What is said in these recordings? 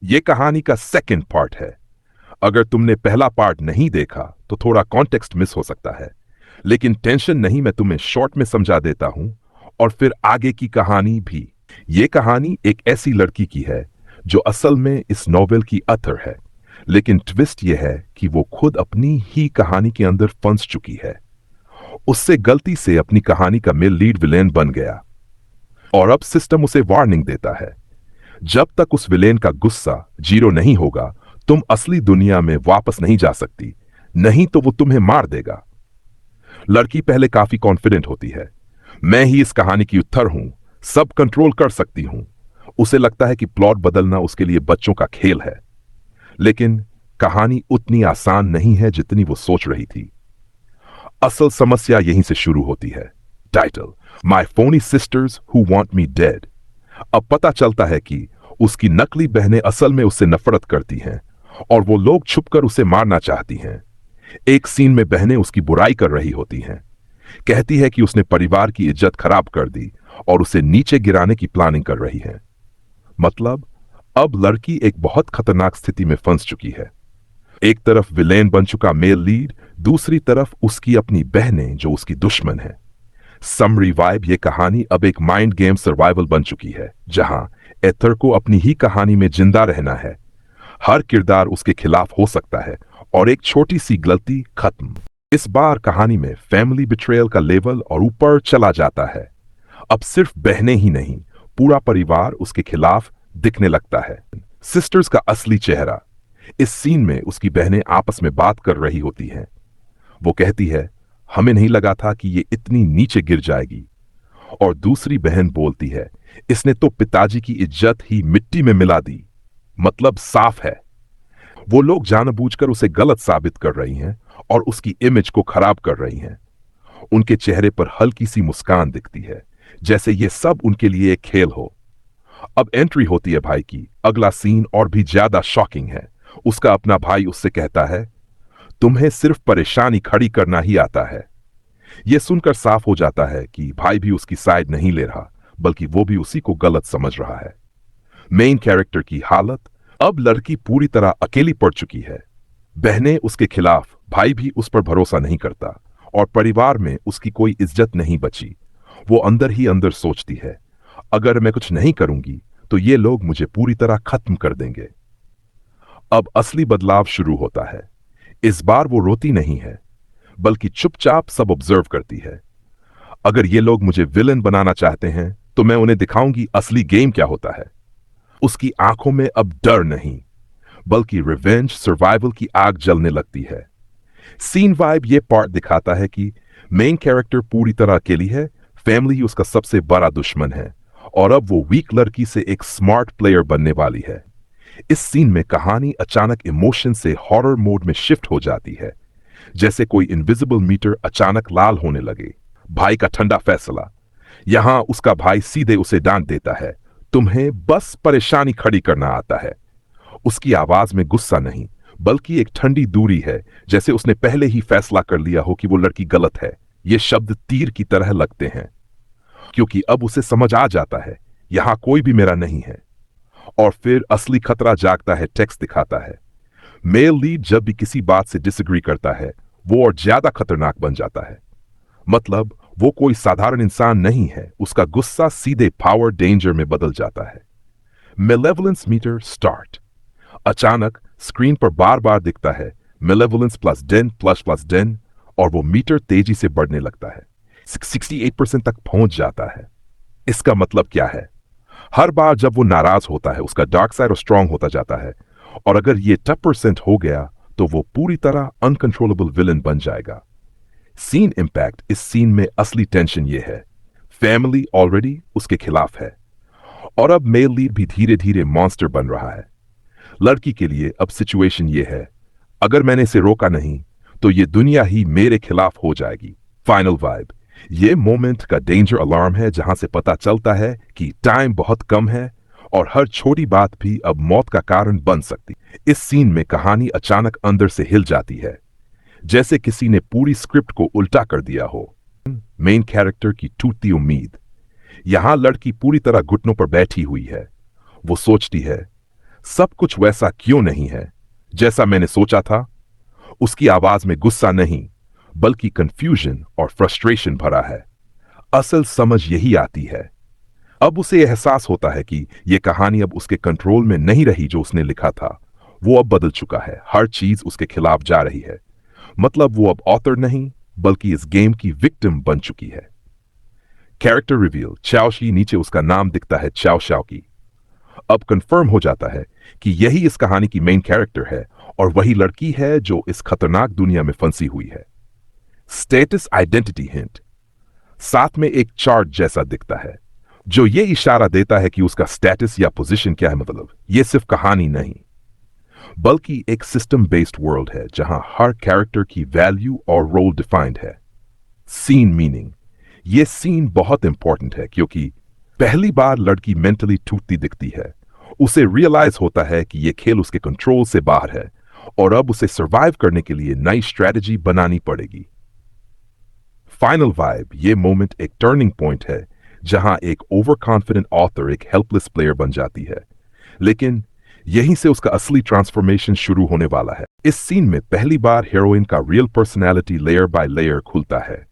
ये कहानी का सेकंड पार्ट है। अगर तुमने पहला पार्ट नहीं देखा तो थोड़ा कॉन्टेक्स्ट मिस हो सकता है, लेकिन टेंशन नहीं, मैं तुम्हें शॉर्ट में समझा देता हूं और फिर आगे की कहानी भी। ये कहानी एक ऐसी लड़की की है जो असल में इस नॉवेल की अथर है, लेकिन ट्विस्ट यह है कि वो खुद अपनी ही कहानी के अंदर फंस चुकी है। उससे गलती से अपनी कहानी का मेल लीड विलेन बन गया और अब सिस्टम उसे वार्निंग देता है, जब तक उस विलेन का गुस्सा जीरो नहीं होगा तुम असली दुनिया में वापस नहीं जा सकती, नहीं तो वो तुम्हें मार देगा। लड़की पहले काफी कॉन्फिडेंट होती है, मैं ही इस कहानी की उत्तर हूं, सब कंट्रोल कर सकती हूं। उसे लगता है कि प्लॉट बदलना उसके लिए बच्चों का खेल है, लेकिन कहानी उतनी आसान नहीं है जितनी वो सोच रही थी। असल समस्या यहीं से शुरू होती है। Title, my Fani sisters who want me dead. अब पता चलता है कि उसकी नकली बहनें असल में उससे नफरत करती हैं और वो लोग छुपकर उसे मारना चाहती हैं। एक सीन में बहनें उसकी बुराई कर रही होती हैं, कहती है कि उसने परिवार की इज्जत खराब कर दी और उसे नीचे गिराने की प्लानिंग कर रही हैं। मतलब अब लड़की एक बहुत खतरनाक स्थिति में फंस चुकी है। एक तरफ विलेन बन चुका मेल लीड, दूसरी तरफ उसकी अपनी बहनें जो उसकी दुश्मन है। समरी वाइब, ये कहानी अब एक माइंड गेम सर्वाइवल बन चुकी है, जहां एथर को अपनी ही कहानी में जिंदा रहना है। हर किरदार उसके खिलाफ हो सकता है और एक छोटी सी गलती खत्म। इस बार कहानी में फैमिली बिट्रेयल का लेवल और ऊपर चला जाता है। अब सिर्फ बहनें ही नहीं, पूरा परिवार उसके खिलाफ दिखने लगता है। सिस्टर्स का असली चेहरा, इस सीन में उसकी बहनें आपस में बात कर रही होती हैं। वो कहती है, हमें नहीं लगा था कि ये इतनी नीचे गिर जाएगी। और दूसरी बहन बोलती है, इसने तो पिताजी की इज्जत ही मिट्टी में मिला दी। मतलब साफ है, वो लोग जानबूझकर उसे गलत साबित कर रही हैं और उसकी इमेज को खराब कर रही हैं। उनके चेहरे पर हल्की सी मुस्कान दिखती है, जैसे ये सब उनके लिए एक खेल हो। अब एंट्री होती है भाई की। अगला सीन और भी ज्यादा शॉकिंग है। उसका अपना भाई उससे कहता है, तुम्हें सिर्फ परेशानी खड़ी करना ही आता है। यह सुनकर साफ हो जाता है कि भाई भी उसकी साइड नहीं ले रहा, बल्कि वो भी उसी को गलत समझ रहा है। मेन कैरेक्टर की हालत, अब लड़की पूरी तरह अकेली पड़ चुकी है। बहनें उसके खिलाफ, भाई भी उस पर भरोसा नहीं करता और परिवार में उसकी कोई इज्जत नहीं बची। वो अंदर ही अंदर सोचती है, अगर मैं कुछ नहीं करूंगी तो ये लोग मुझे पूरी तरह खत्म कर देंगे। अब असली बदलाव शुरू होता है। इस बार वो रोती नहीं है, बल्कि चुपचाप सब ऑब्जर्व करती है। अगर ये लोग मुझे विलन बनाना चाहते हैं तो मैं उन्हें दिखाऊंगी असली गेम क्या होता है। उसकी आंखों में अब डर नहीं, बल्कि रिवेंज सर्वाइवल की आग जलने लगती है। सीन वाइब ये पार्ट दिखाता है कि मेन कैरेक्टर पूरी तरह अकेली है, फैमिली ही उसका सबसे बड़ा दुश्मन है और अब वो वीक लड़की से एक स्मार्ट प्लेयर बनने वाली है। इस सीन में कहानी अचानक इमोशन से हॉरर मोड में शिफ्ट हो जाती है, जैसे कोई इनविजिबल मीटर अचानक लाल होने लगे। भाई का ठंडा फैसला, यहां उसका भाई सीधे उसे डांट देता है, तुम्हें बस परेशानी खड़ी करना आता है। उसकी आवाज में गुस्सा नहीं, बल्कि एक ठंडी दूरी है, जैसे उसने पहले ही फैसला कर लिया हो कि वो लड़की गलत है। ये शब्द तीर की तरह लगते हैं, क्योंकि अब उसे समझ आ जाता है, यहां कोई भी मेरा नहीं है। और फिर असली खतरा जागता है। टेक्स्ट दिखाता है, मेल लीड जब भी किसी बात से डिसएग्री करता है, वो और ज्यादा खतरनाक बन जाता है। मतलब वो कोई साधारण इंसान नहीं है, उसका गुस्सा सीधे पावर डेंजर में बदल जाता है। मेलेवलेंस मीटर स्टार्ट। अचानक स्क्रीन पर बार बार दिखता है, मेलेवलेंस प्लस 10 प्लस प्लस 10, और वो मीटर तेजी से बढ़ने लगता है, 68% तक पहुंच जाता है। इसका मतलब क्या है? हर बार जब वो नाराज होता है, उसका डार्क साइड और स्ट्रांग होता जाता है, और अगर ये 10% हो गया तो वो पूरी तरह अनकंट्रोलेबल विलन बन जाएगा। सीन इंपैक्ट, इस सीन में असली टेंशन ये है, फैमिली ऑलरेडी उसके खिलाफ है और अब मेल लीड भी धीरे धीरे मॉन्स्टर बन रहा है। लड़की के लिए अब सिचुएशन ये है, अगर मैंने इसे रोका नहीं तो ये दुनिया ही मेरे खिलाफ हो जाएगी। फाइनल वाइब, ये मोमेंट का डेंजर अलार्म है, जहां से पता चलता है कि टाइम बहुत कम है और हर छोटी बात भी अब मौत का कारण बन सकती। इस सीन में कहानी अचानक अंदर से हिल जाती है, जैसे किसी ने पूरी स्क्रिप्ट को उल्टा कर दिया हो। मेन कैरेक्टर की टूटती उम्मीद, यहां लड़की पूरी तरह घुटनों पर बैठी हुई है। वो सोचती है, सब कुछ वैसा क्यों नहीं है जैसा मैंने सोचा था? उसकी आवाज में गुस्सा नहीं, बल्कि कंफ्यूजन और फ्रस्ट्रेशन भरा है। असल समझ यही आती है। अब उसे एहसास होता है कि यह कहानी अब उसके कंट्रोल में नहीं रही। जो उसने लिखा था वो अब बदल चुका है। हर चीज उसके खिलाफ जा रही है। मतलब वो अब ऑथर नहीं, बल्कि इस गेम की विक्टिम बन चुकी है। कैरेक्टर रिवील, चाओशी, नीचे उसका नाम दिखता है चाओ शाओ की। अब कंफर्म हो जाता है कि यही इस कहानी की मेन कैरेक्टर है और वही लड़की है जो इस खतरनाक दुनिया में फंसी हुई है। स्टेटस आइडेंटिटी हिंट, साथ में एक चार्ट जैसा दिखता है जो ये इशारा देता है कि उसका स्टेटस या पोजीशन क्या है। मतलब ये सिर्फ कहानी नहीं, बल्कि एक सिस्टम बेस्ड वर्ल्ड है जहां हर कैरेक्टर की वैल्यू और रोल डिफाइंड है। सीन मीनिंग, ये सीन बहुत इंपॉर्टेंट है क्योंकि पहली बार लड़की मेंटली टूटती दिखती है। उसे रियलाइज होता है कि यह खेल उसके कंट्रोल से बाहर है और अब उसे सरवाइव करने के लिए नई स्ट्रेटजी बनानी पड़ेगी। फाइनल वाइब, ये मोमेंट एक टर्निंग पॉइंट है जहां एक ओवर कॉन्फिडेंट ऑथर एक हेल्पलेस प्लेयर बन जाती है। लेकिन यहीं से उसका असली ट्रांसफॉर्मेशन शुरू होने वाला है। इस सीन में पहली बार हीरोइन का real personality layer by layer खुलता है,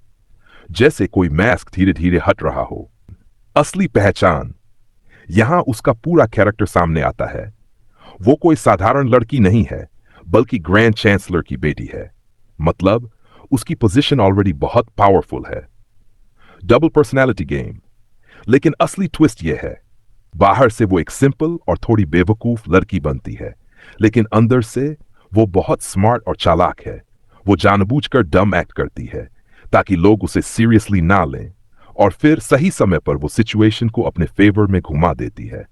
जैसे कोई मास्क धीरे धीरे हट रहा हो। असली पहचान, यहां उसका पूरा कैरेक्टर सामने आता है। वो कोई साधारण लड़की नहीं है, बल्कि ग्रैंड चांसलर की बेटी है। मतलब उसकी पोजीशन ऑलरेडी बहुत पावरफुल है। डबल पर्सनैलिटी गेम, लेकिन असली ट्विस्ट यह है, बाहर से वो एक सिंपल और थोड़ी बेवकूफ लड़की बनती है, लेकिन अंदर से वो बहुत स्मार्ट और चालाक है। वो जानबूझकर डम एक्ट करती है ताकि लोग उसे सीरियसली ना लें, और फिर सही समय पर वो सिचुएशन को अपने फेवर में घुमा देती है।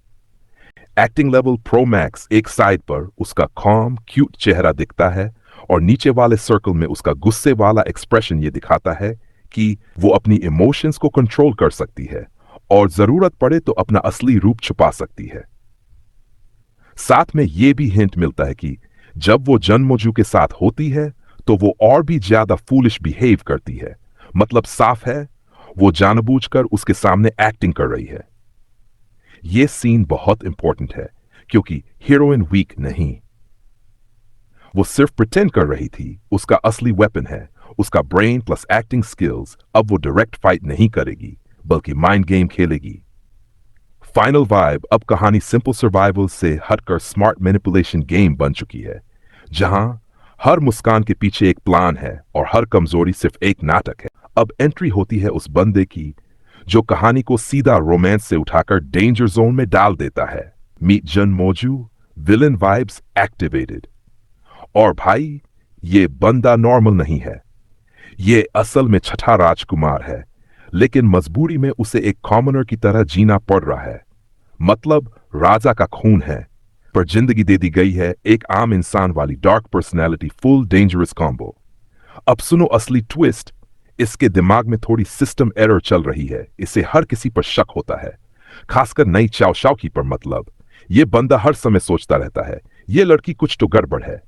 एक्टिंग लेवल प्रो मैक्स, एक साइड पर उसका कॉम क्यूट चेहरा दिखता है और नीचे वाले सर्कल में उसका गुस्से वाला एक्सप्रेशन ये दिखाता है कि वो अपनी इमोशंस को कंट्रोल कर सकती है और जरूरत पड़े तो अपना असली रूप छुपा सकती है। साथ में यह भी हिंट मिलता है कि जब वो जन्मोजू के साथ होती है तो वो और भी ज्यादा फूलिश बिहेव करती है। मतलब साफ है, वो जानबूझकर उसके सामने एक्टिंग कर रही है। यह सीन बहुत इंपॉर्टेंट है क्योंकि हीरोइन वीक नहीं, वो सिर्फ प्रिटेंड कर रही थी। उसका असली वेपन है उसका ब्रेन प्लस एक्टिंग स्किल्स। अब वो डायरेक्ट फाइट नहीं करेगी, बल्कि माइंड गेम खेलेगी। फाइनल वाइब, अब कहानी सिंपल सर्वाइवल से हटकर स्मार्ट मैनिपुलेशन गेम बन चुकी है, जहां हर मुस्कान के पीछे एक प्लान है और हर कमजोरी सिर्फ एक नाटक है। अब एंट्री होती है उस बंदे की जो कहानी को सीधा रोमांस से उठाकर डेंजर जोन में डाल देता है। मीट जन्मोजू, विलन वाइब्स एक्टिवेटेड। और भाई, ये बंदा नॉर्मल नहीं है। ये असल में छठा राजकुमार है, लेकिन मजबूरी में उसे एक कॉमनर की तरह जीना पड़ रहा है। मतलब राजा का खून है, पर जिंदगी दे दी गई है एक आम इंसान वाली dark personality full dangerous combo. अब सुनो असली ट्विस्ट, इसके दिमाग में थोड़ी सिस्टम एरर चल रही है। इसे हर किसी पर शक होता है, खासकर नई चाओ शाओ की पर। मतलब ये बंदा हर समय सोचता रहता है ये लड़की कुछ तो गड़बड़ है।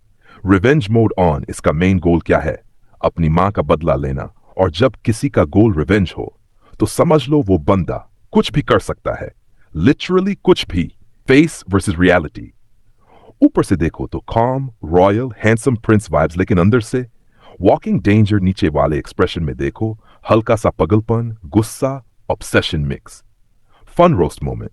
रिवेंज मोड ऑन, इसका मेन गोल क्या है? अपनी मां का बदला लेना। और जब किसी का गोल रिवेंज हो तो समझ लो वो बंदा कुछ भी कर सकता है, लिटरली कुछ भी। Face versus reality. ऊपर से देखो तो com, royal, handsome Prince vibes, लेकिन अंदर से वॉकिंग डेंजर। नीचे वाले एक्सप्रेशन में देखो हल्का सा पगलपन, गुस्सा, obsession mix. Fun roast moment,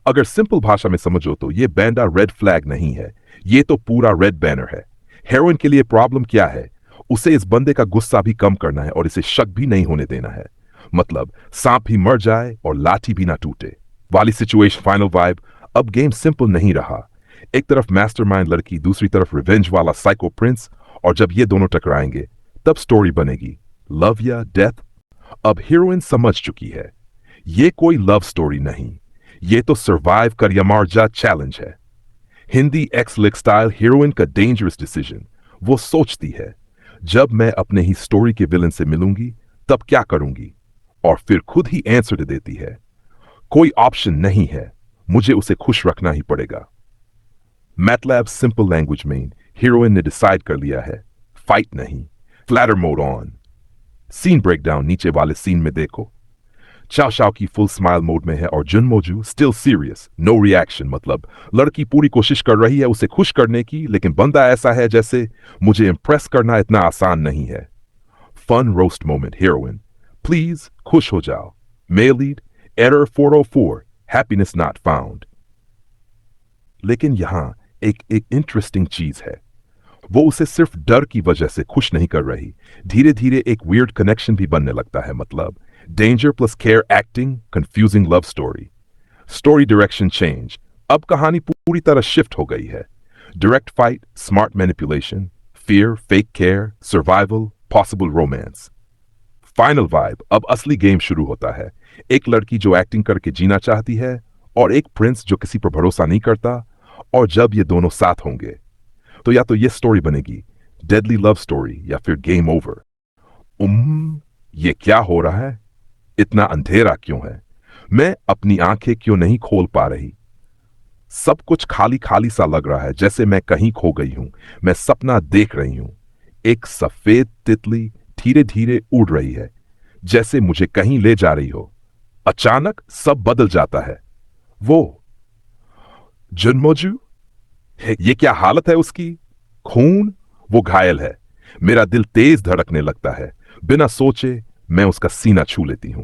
अगर सिंपल भाषा में समझो तो ये बैंडा रेड फ्लैग नहीं है, ये तो पूरा रेड बैनर है। हेरोइन के लिए प्रॉब्लम क्या है? उसे इस बंदे का गुस्सा भी कम करना है और इसे शक भी नहीं होने देना है। मतलब सांप भी मर जाए और लाठी भी ना टूटे वाली सिचुएशन। फाइनल वाइब, अब गेम सिंपल नहीं रहा। एक तरफ मास्टरमाइंड लड़की, दूसरी तरफ रिवेंज वाला साइको प्रिंस, और जब ये दोनों टकराएंगे तब स्टोरी बनेगी लव या डेथ। अब हीरोइन समझ चुकी है ये कोई लव स्टोरी नहीं, ये तो सर्वाइव कर या मर जा चैलेंज है। हिंदी एक्स लिक स्टाइल हीरोइन का डेंजरस डिसीजन। वो सोचती है जब मैं अपने ही स्टोरी के विलन से मिलूंगी तब क्या करूंगी, और फिर खुद ही आंसर दे देती है कोई ऑप्शन नहीं है, मुझे उसे खुश रखना ही पड़ेगा। मैटलैब सिंपल लैंग्वेज में हीरोइन ने डिसाइड कर लिया है फाइट नहीं, flatter mode on. Scene breakdown, नीचे वाले सीन में देखो चाओ शाओ की फुल स्माइल मोड में है और जुनमोजू स्टिल सीरियस, नो रिएक्शन। मतलब लड़की पूरी कोशिश कर रही है उसे खुश करने की, लेकिन बंदा ऐसा है जैसे मुझे इंप्रेस करना इतना आसान नहीं है। Fun roast moment heroine, please खुश हो जाओ। Male lead, error 404, happiness not found. लेकिन यहां एक इंटरेस्टिंग चीज है, वो उसे सिर्फ डर की वजह से खुश नहीं कर रही, धीरे धीरे एक वियर्ड कनेक्शन भी बनने लगता है। मतलब danger plus care acting, confusing love story. Story direction change, अब कहानी पूरी तरह शिफ्ट हो गई है। Direct fight, smart manipulation, fear, fake care, survival, possible romance. Final vibe, अब असली गेम शुरू होता है। एक लड़की जो एक्टिंग करके जीना चाहती है और एक प्रिंस जो किसी पर भरोसा नहीं करता। और जब ये दोनों साथ होंगे तो या तो ये स्टोरी बनेगी डेडली लव स्टोरी या फिर गेम ओवर। ये क्या हो रहा है? इतना अंधेरा क्यों है? मैं अपनी आंखें क्यों नहीं खोल पा रही? सब कुछ खाली खाली सा लग रहा है, जैसे मैं कहीं खो गई हूं। मैं सपना देख रही हूं। एक सफेद तितली धीरे धीरे उड़ रही है, जैसे मुझे कहीं ले जा रही हो। अचानक सब बदल जाता है। वो जुनमोजू, ये क्या हालत है उसकी? खून, वो घायल है। मेरा दिल तेज धड़कने लगता है। बिना सोचे मैं उसका सीना छू लेती हूं।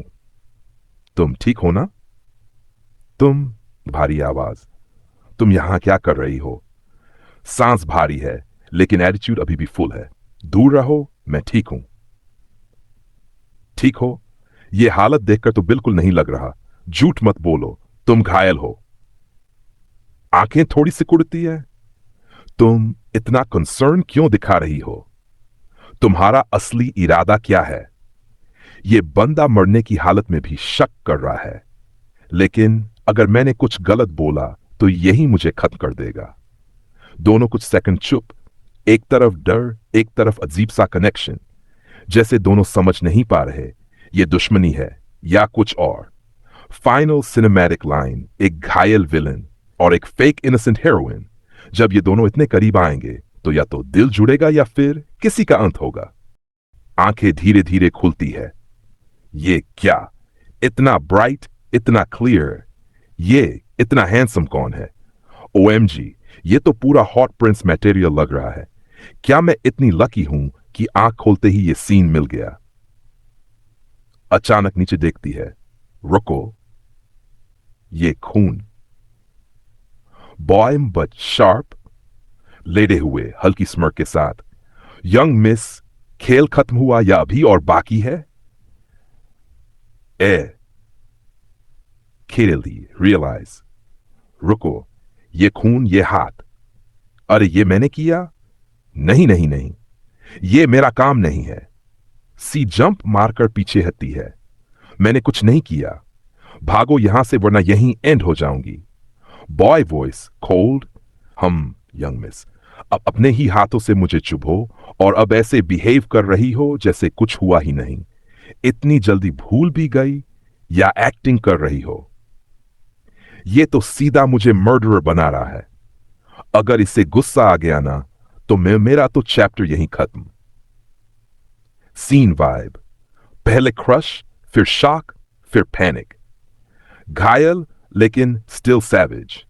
तुम ठीक हो ना? तुम, भारी आवाज, तुम यहां क्या कर रही हो? सांस भारी है, लेकिन एटीट्यूड अभी भी फुल है। दूर रहो, मैं ठीक हूं। ठीक हो? यह हालत देखकर तो बिल्कुल नहीं लग रहा। झूठ मत बोलो, तुम घायल हो। आंखें थोड़ी सिकुड़ती है। तुम इतना कंसर्न क्यों दिखा रही हो? तुम्हारा असली इरादा क्या है? यह बंदा मरने की हालत में भी शक कर रहा है, लेकिन अगर मैंने कुछ गलत बोला तो यही मुझे खत्म कर देगा। दोनों कुछ सेकंड चुप, एक तरफ डर, एक तरफ अजीब सा कनेक्शन, जैसे दोनों समझ नहीं पा रहे ये दुश्मनी है या कुछ और। फाइनल सिनेमैटिक लाइन, एक घायल विलन और एक फेक इनोसेंट हीरोइन। जब ये दोनों इतने करीब आएंगे तो या तो दिल जुड़ेगा या फिर किसी का अंत होगा। आंखें धीरे धीरे खुलती है। ये क्या? इतना ब्राइट, इतना क्लियर, ये इतना हैंडसम कौन है? ओएमजी, ये तो पूरा हॉट प्रिंस मटेरियल लग रहा है। क्या मैं इतनी लकी हूं कि आंख खोलते ही ये सीन मिल गया? अचानक नीचे देखती है। रुको, ये खून। बॉय बट शार्प, लेटे हुए हल्की स्मर्क के साथ। यंग मिस, खेल खत्म हुआ या अभी और बाकी है? Kitty रियलाइज, रुको, ये खून, ये हाथ, अरे ये मैंने किया? नहीं नहीं नहीं, ये मेरा काम नहीं है। सी जंप मारकर पीछे हटती है। मैंने कुछ नहीं किया, भागो यहां से वरना यहीं एंड हो जाऊंगी। बॉय वॉइस कोल्ड, हम यंग मिस, अब अपने ही हाथों से मुझे चुभो और अब ऐसे बिहेव कर रही हो जैसे कुछ हुआ ही नहीं। इतनी जल्दी भूल भी गई या एक्टिंग कर रही हो? ये तो सीधा मुझे मर्डरर बना रहा है। अगर इसे गुस्सा आ गया ना तो मेरा तो चैप्टर यहीं खत्म। सीन वाइब, पहले क्रश, फिर शॉक, फिर पैनिक। घायल लेकिन स्टिल सैवेज।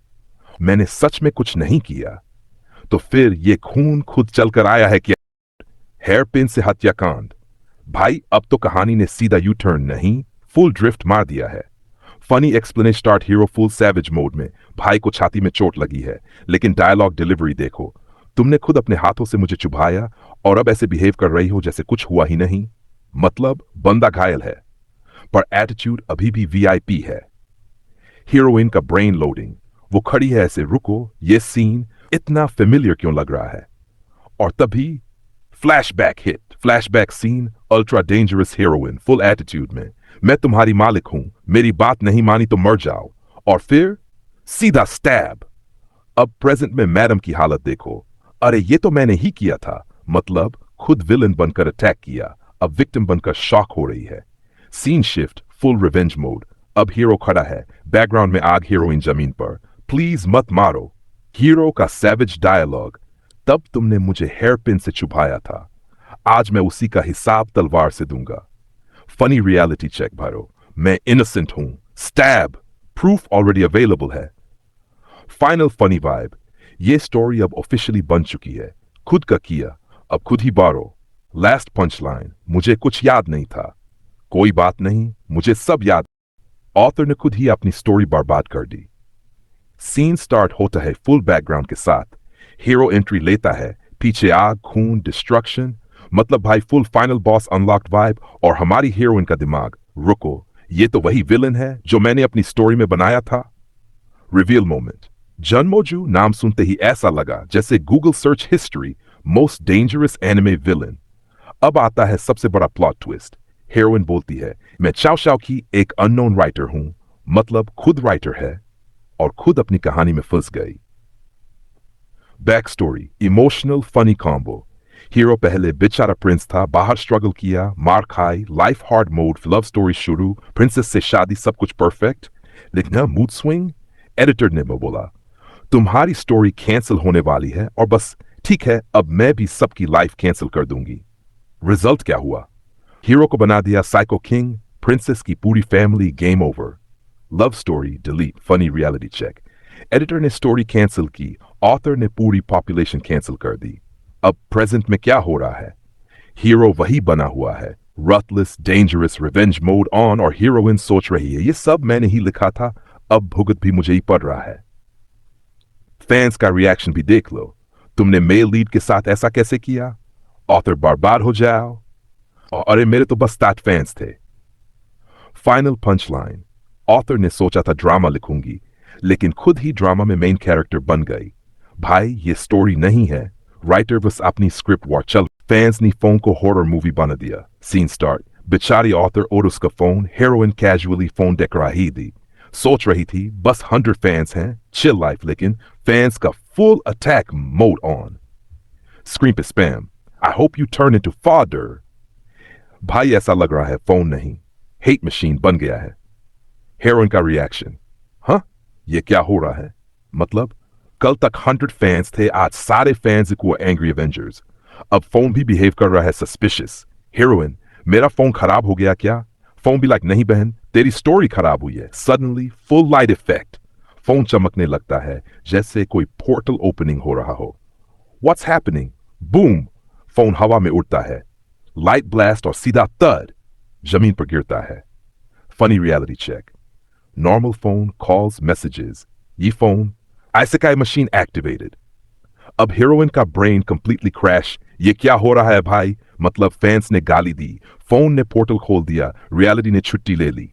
मैंने सच में कुछ नहीं किया, तो फिर ये खून खुद चलकर आया है क्या? हेयर पिन से हत्याकांड। भाई अब तो कहानी ने सीधा यू टर्न नहीं, फुल ड्रिफ्ट मार दिया है। Funny explanation start, hero full savage mode में। भाई को छाती में चोट लगी है, लेकिन डायलॉग डिलीवरी देखो। तुमने खुद अपने हाथों से मुझे चुभाया और अब ऐसे बिहेव कर रही हो जैसे कुछ हुआ ही नहीं। मतलब बंदा घायल है, पर एटीट्यूड अभी भी वीआईपी है। हीरोइन का ब्रेन लोडिंग, वो खड़ी है ऐसे, रुको, ये सीन इतना फेमिलियर क्यों लग रहा है? और तभी flashback hit, flashback scene, ultra dangerous heroine full attitude में। मैं तुम्हारी मालिक हूं, मेरी बात नहीं मानी तो मर जाओ। और फिर सीधा स्टैब। अब प्रेजेंट में मैडम की हालत देखो। अरे ये तो मैंने ही किया था। मतलब खुद विलन बनकर अटैक किया, अब विक्टिम बनकर शॉक हो रही है। Scene shift, full revenge mode. अब हीरो खड़ा है, बैकग्राउंड में आग, हीरोइन जमीन पर। प्लीज मत मारो। हीरो का सैवेज डायलॉग, तब तुमने मुझे हेयर पिन से चुभाया था, आज मैं उसी का हिसाब तलवार से दूंगा। फनी रियलिटी चेक भरो। मैं इनोसेंट हूं, स्टैब, प्रूफ ऑलरेडी अवेलेबल है। फाइनल फनी वाइब, ये स्टोरी अब ऑफिशियली बन चुकी है, खुद का किया, अब खुद ही बारो। लास्ट पंच लाइन, मुझे कुछ याद नहीं था। कोई बात नहीं, मुझे सब याद। ऑथर ने खुद ही अपनी स्टोरी बर्बाद कर दी। सीन स्टार्ट होता है फुल बैकग्राउंड के साथ, हीरो एंट्री लेता है, पीछे आग, खून, डिस्ट्रक्शन, मतलब भाई full final boss unlocked vibe. और हमारी हीरोइन का दिमाग, रुको, ये तो वही विलन है जो मैंने अपनी स्टोरी में बनाया था। रिवील मोमेंट, जनमोजू नाम सुनते ही ऐसा लगा जैसे Google search history most dangerous anime villain. अब आता है सबसे बड़ा प्लॉट ट्विस्ट। हीरोइन बोलती है, मैं चाओ चाओ की एक अननोन राइटर हूं, मतलब खुद राइटर है और खुद अपनी कहानी में फंस गई। Back story, emotional funny combo. Hero पहले बेचारा प्रिंस था, बाहर स्ट्रगल किया, मार खाई, life hard mode, love story शुरू, प्रिंसेस से शादी, सब कुछ परफेक्ट। लेकिन मूड स्विंग, एडिटर ने बोला तुम्हारी स्टोरी कैंसिल होने वाली है, और बस ठीक है, अब मैं भी सबकी लाइफ कैंसिल कर दूंगी। रिजल्ट क्या हुआ? हीरो को बना दिया साइको किंग, प्रिंसेस की पूरी family game over. Love story delete, funny reality check. Editor ने स्टोरी कैंसिल की, ऑथर ने पूरी पॉपुलेशन कैंसिल कर दी। अब प्रेजेंट में क्या हो रहा है? हीरो वही बना हुआ है, रथलेस, डेंजरस, रिवेंज मोड ऑन, और हीरोइन सोच रही है ये सब मैंने ही लिखा था, अब भुगत भी मुझे ही पड़ रहा है। फैंस का रिएक्शन भी देख लो, तुमने मेल लीड के साथ ऐसा कैसे किया? ऑथर बर्बाद हो जाओ। और अरे मेरे तो बस स्टैट फैंस थे। फाइनल पंच लाइन, ऑथर ने सोचा था ड्रामा लिखूंगी, लेकिन खुद ही ड्रामा में मेन कैरेक्टर बन गई। भाई ये स्टोरी नहीं है, राइटर बस अपनी स्क्रिप्ट वॉर चल। फैंस ने फोन को हॉरर मूवी बना दिया। सीन स्टार्ट, बेचारी ऑथर और उसका फोन, हीरोइन कैजुअली फोन देख रही थी, सोच रही थी बस 100 फैंस हैं, चिल लाइफ, लेकिन फैंस का full attack mode on. Screen पे spam, I hope you turn into father. भाई ऐसा लग रहा है फोन नहीं, हेट मशीन बन गया है। हीरोइन का रिएक्शन, हाँ ये क्या हो रहा है? मतलब कल तक 100 फैंस थे, आज सारे फैंस इक्वल एंग्री एवेंजर्स। अब फोन भी बिहेव कर रहा है सस्पिशियस। हीरोइन, मेरा फोन खराब हो गया क्या? फोन भी लाइक नहीं बहन, तेरी स्टोरी खराब हुई है। Suddenly full light effect, phone चमकने लगता है जैसे कोई पोर्टल ओपनिंग हो रहा हो। What's happening? बूम, फोन हवा में उड़ता है, लाइट ब्लास्ट और सीधा तड जमीन पर गिरता है। Funny reality check, normal phone, calls, messages, ये फोन आइसेकाई मशीन एक्टिवेटेड। अब हीरोइन का ब्रेन कंप्लीटली क्रैश। ये क्या हो रहा है भाई? मतलब फैंस ने गाली दी, फोन ने पोर्टल खोल दिया, रियलिटी ने छुट्टी ले ली।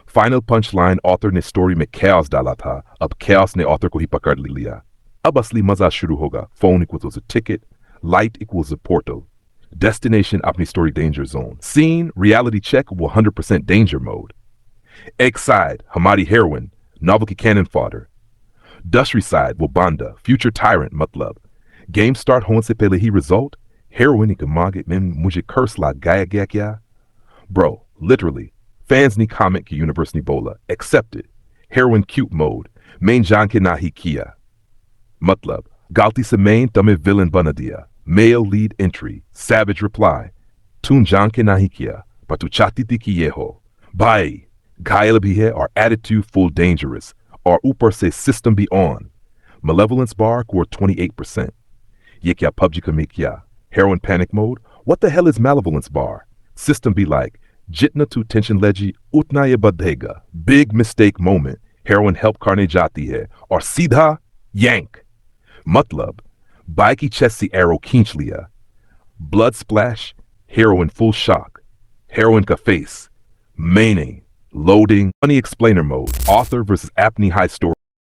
फाइनल पंच लाइन, ऑथर ने स्टोरी में कैओस डाला था, अब कैओस ने ऑथर को ही पकड़ लिया। अब असली मजा शुरू होगा। Phone equals a ticket, light equals a portal, destination अपनी story danger zone, scene reality check वो 100% डेंजर मोड। एक साइड हमारी हीरोइन, नॉवल की कैनन फॉडर, दूसरी साइड वो बांदा, फ्यूचर टायरेंट। मतलब गेम स्टार्ट होने से पहले ही रिजल्ट, हीरोइन के मांगे में मुझे कर्स लगाया गया क्या? ब्रो लिटरली फैंस ने कमेंट की यूनिवर्स ने बोला accepted, heroine cute mode, main जान के ना ही किया। मतलब गलती से मेन तमें विलन बना दिया। Male lead entry, savage reply, तूने जान के ना ही किया, पर तू चाहती थी कि ये हो। भाई घायल भी है और एटीट्यूड फुल डेंजरस, और ऊपर से सिस्टम भी ऑन। Malevolence bar scored 28%. ये क्या PUBG का में किया? Heroin panic mode? What the hell is malevolence bar? System be like, जितना तू tension लेगी उतना ये बढ़ेगा। Big mistake moment. Heroin help करने जाती है और सीधा yank. मतलब बाई की chest से arrow खींच लिया। Blood splash. Heroin full shock. Heroin का face. Meaning. Loading. Funny explainer mode. Author versus Apney High Story.